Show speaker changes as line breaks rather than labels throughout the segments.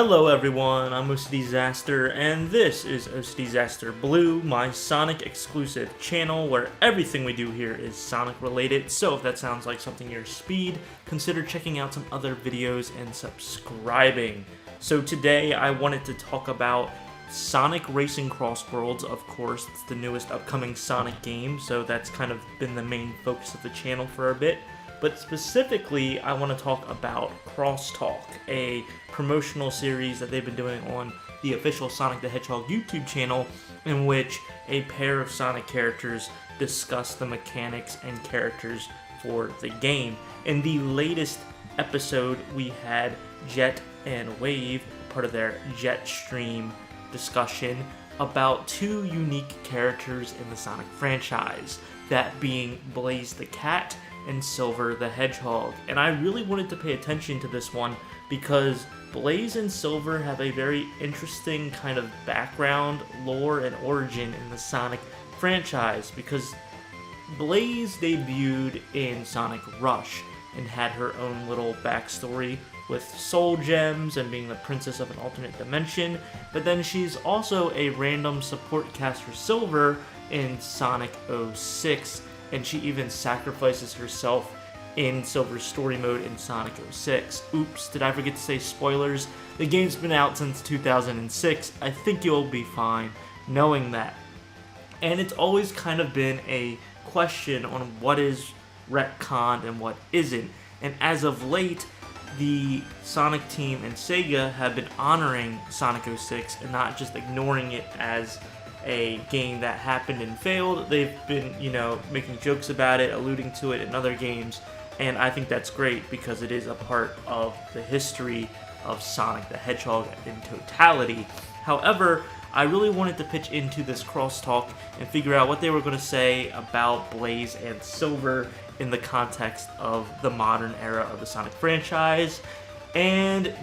Hello everyone, I'm OCDsaster, and this is OCDsaster Blue, my Sonic exclusive channel where everything we do here is Sonic related. So if that sounds like something your speed, consider checking out some other videos and subscribing. So today I wanted to talk about Sonic Racing Crossworlds. Of course, it's the newest upcoming Sonic game, so that's kind of been the main focus of the channel for a bit. But specifically, I want to talk about Crosstalk, a promotional series that they've been doing on the official Sonic the Hedgehog YouTube channel, in which a pair of Sonic characters discuss the mechanics and characters for the game. In the latest episode, we had Jet and Wave, part of their Jet Stream discussion, about two unique characters in the Sonic franchise, that being Blaze the Cat and Silver the Hedgehog. And I really wanted to pay attention to this one because Blaze and Silver have a very interesting kind of background, lore, and origin in the Sonic franchise, because Blaze debuted in Sonic Rush and had her own little backstory with soul gems and being the princess of an alternate dimension, but then she's also a random support cast for Silver in Sonic 06, and she even sacrifices herself in Silver's story mode in Sonic 06. Oops, did I forget to say spoilers? The game's been out since 2006. I think you'll be fine knowing that. And it's always kind of been a question on what is retconned and what isn't. And as of late, the Sonic team and Sega have been honoring Sonic 06 and not just ignoring it as a game that happened and failed. They've been, making jokes about it, alluding to it in other games, and I think that's great because it is a part of the history of Sonic the Hedgehog in totality. However, I really wanted to pitch into this crosstalk and figure out what they were going to say about Blaze and Silver in the context of the modern era of the Sonic franchise, and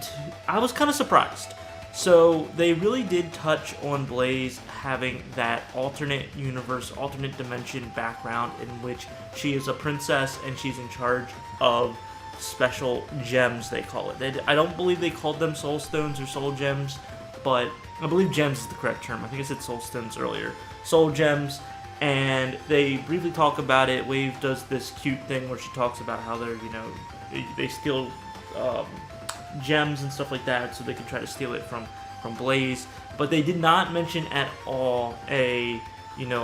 I was kind of surprised. So they really did touch on Blaze having that alternate universe, alternate dimension background in which she is a princess and she's in charge of special gems, they call it. I don't believe they called them soul stones or soul gems, but I believe gems is the correct term. I think I said soul stones earlier. Soul gems, and they briefly talk about it. Wave does this cute thing where she talks about how they're, they steal gems and stuff like that so they can try to steal it from Blaze, but they did not mention at all a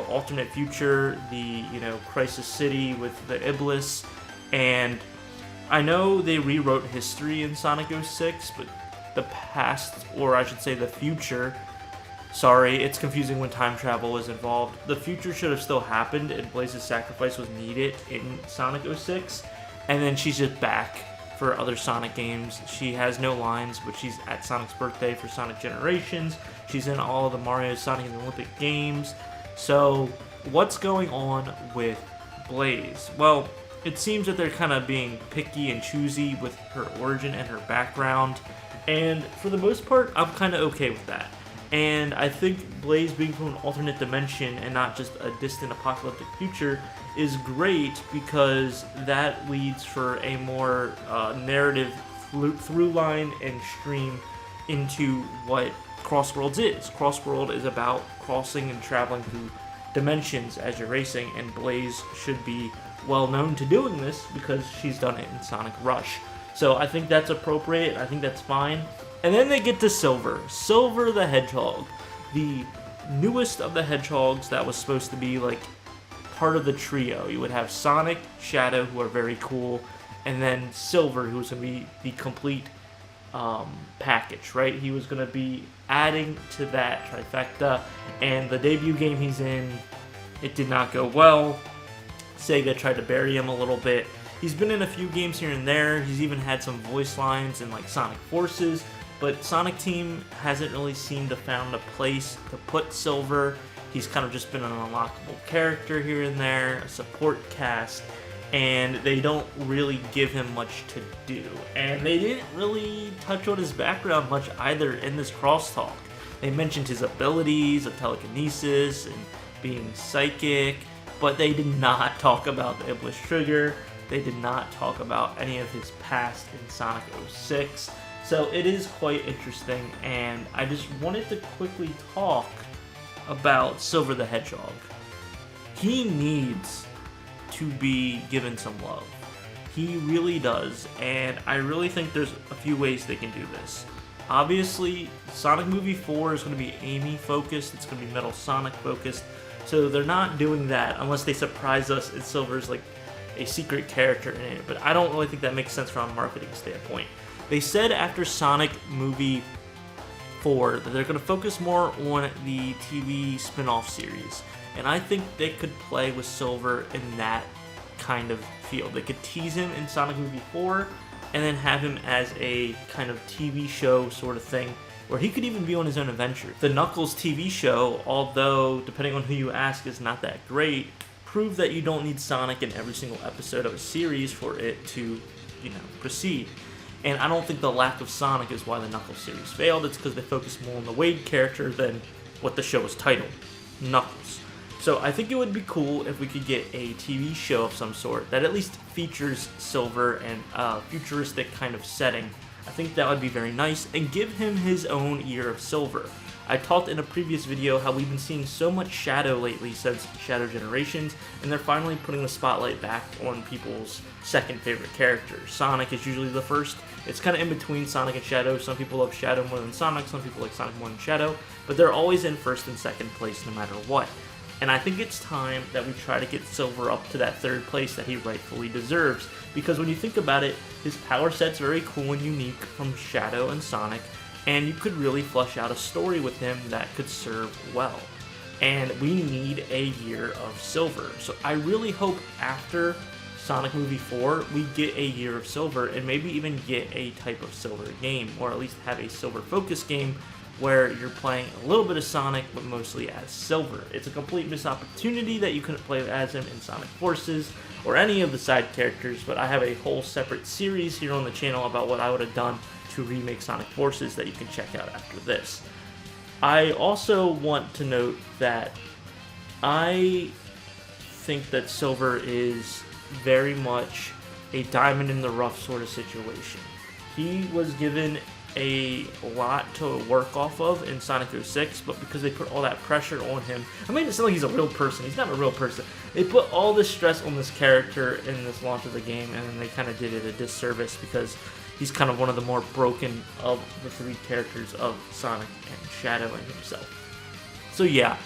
alternate future, the Crisis City with the Iblis. And I know they rewrote history in Sonic 06, but the past, or I should say the future, sorry, it's confusing when time travel is involved. The future should have still happened and Blaze's sacrifice was needed in Sonic 06, and then she's just back for other Sonic games. She has no lines, but she's at Sonic's birthday for Sonic Generations. She's in all of the Mario, Sonic, and Olympic games. So what's going on with Blaze? Well, it seems that they're kind of being picky and choosy with her origin and her background, and for the most part, I'm kind of okay with that. And I think Blaze being from an alternate dimension and not just a distant apocalyptic future is great, because that leads for a more narrative through line and stream into what Crossworlds is. Crossworld is about crossing and traveling through dimensions as you're racing, and Blaze should be well known to doing this because she's done it in Sonic Rush. So I think that's appropriate, I think that's fine. And then they get to Silver the Hedgehog, the newest of the Hedgehogs that was supposed to be like part of the trio. You would have Sonic, Shadow, who are very cool, and then Silver, who was going to be the complete package, right? He was going to be adding to that trifecta, and the debut game he's in, it did not go well. Sega tried to bury him a little bit. He's been in a few games here and there. He's even had some voice lines in like Sonic Forces, but Sonic Team hasn't really seemed to found a place to put Silver. He's kind of just been an unlockable character here and there, a support cast, and they don't really give him much to do. And they didn't really touch on his background much either in this crosstalk. They mentioned his abilities of telekinesis and being psychic, but they did not talk about the Iblis Trigger. They did not talk about any of his past in Sonic 06. So it is quite interesting, and I just wanted to quickly talk about Silver the Hedgehog. He needs to be given some love. He really does, and I really think there's a few ways they can do this. Obviously, Sonic Movie 4 is going to be Amy focused, it's going to be Metal Sonic focused, so they're not doing that unless they surprise us and Silver's like a secret character in it, but I don't really think that makes sense from a marketing standpoint. They said after Sonic Movie 4 that they're going to focus more on the TV spin-off series, and I think they could play with Silver in that kind of field. They could tease him in Sonic Movie 4 and then have him as a kind of TV show sort of thing where he could even be on his own adventure. The Knuckles TV show, although depending on who you ask is not that great, proved that you don't need Sonic in every single episode of a series for it to, proceed. And I don't think the lack of Sonic is why the Knuckles series failed. It's because they focused more on the Wade character than what the show was titled, Knuckles. So I think it would be cool if we could get a TV show of some sort that at least features Silver and a futuristic kind of setting. I think that would be very nice, and give him his own Year of Silver. I talked in a previous video how we've been seeing so much Shadow lately since Shadow Generations, and they're finally putting the spotlight back on people's second favorite character. Sonic is usually the first. It's kind of in between Sonic and Shadow. Some people love Shadow more than Sonic, some people like Sonic more than Shadow, but they're always in first and second place no matter what. And I think it's time that we try to get Silver up to that third place that he rightfully deserves, because when you think about it, his power set's very cool and unique from Shadow and Sonic, and you could really flesh out a story with him that could serve well. And we need a Year of Silver. So I really hope after Sonic Movie 4, we get a Year of Silver, and maybe even get a type of Silver game, or at least have a Silver focused game where you're playing a little bit of Sonic, but mostly as Silver. It's a complete missed opportunity that you couldn't play as him in Sonic Forces, or any of the side characters, but I have a whole separate series here on the channel about what I would have done to remake Sonic Forces that you can check out after this. I also want to note that I think that Silver is very much a diamond in the rough sort of situation. He was given a lot to work off of in Sonic 06, but because they put all that pressure on him, I mean, it sounds like he's a real person. He's not a real person. They put all this stress on this character in this launch of the game, and then they kind of did it a disservice because he's kind of one of the more broken of the three characters of Sonic and Shadow and himself. So yeah,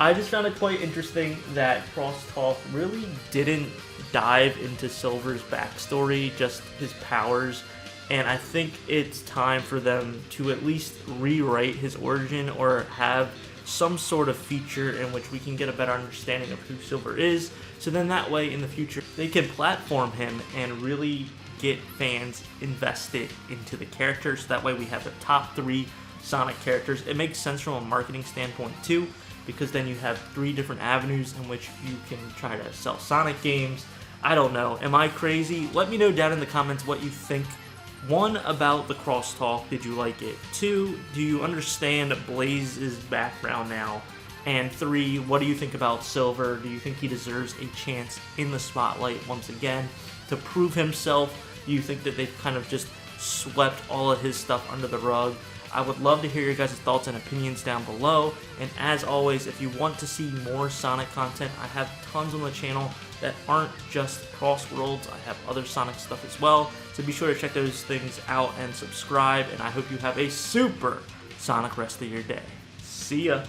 I just found it quite interesting that Crosstalk really didn't dive into Silver's backstory, just his powers. And I think it's time for them to at least rewrite his origin, or have some sort of feature in which we can get a better understanding of who Silver is, so then that way in the future they can platform him and really get fans invested into the character, so that way we have the top 3 Sonic characters. It makes sense from a marketing standpoint too, because then you have 3 different avenues in which you can try to sell Sonic games. I don't know, am I crazy? Let me know down in the comments what you think. 1, about the crosstalk, did you like it? 2, do you understand Blaze's background now? And 3, what do you think about Silver? Do you think he deserves a chance in the spotlight once again to prove himself? Do you think that they've kind of just swept all of his stuff under the rug? I would love to hear your guys' thoughts and opinions down below. And as always, if you want to see more Sonic content, I have tons on the channel that aren't just Crossworlds. I have other Sonic stuff as well. So be sure to check those things out and subscribe. And I hope you have a super Sonic rest of your day. See ya.